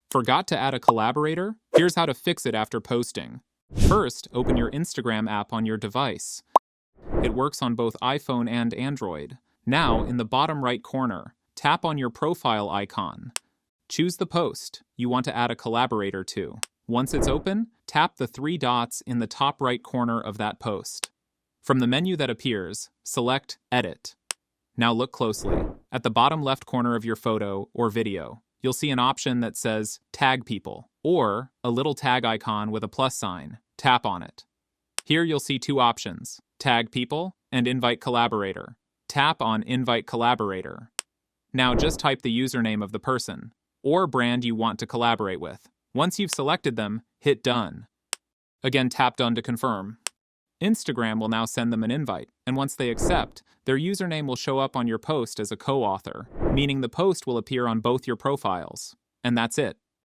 Forgot to add a collaborator? Here's how to fix it after posting. First, open your Instagram app on your device. It works on both iPhone and Android. Now, in the bottom right corner, tap on your profile icon. Choose the post you want to add a collaborator to. Once it's open, tap the three dots in the top right corner of that post. From the menu that appears, select Edit. Now look closely. At the bottom left corner of your photo or video, you'll see an option that says Tag People, or a little tag icon with a plus sign. Tap on it. Here you'll see two options, Tag People and Invite Collaborator. Tap on Invite Collaborator. Now just type the username of the person or brand you want to collaborate with. Once you've selected them, hit Done. Again, tap Done to confirm. Instagram will now send them an invite, and once they accept, their username will show up on your post as a co-author, meaning the post will appear on both your profiles. And that's it.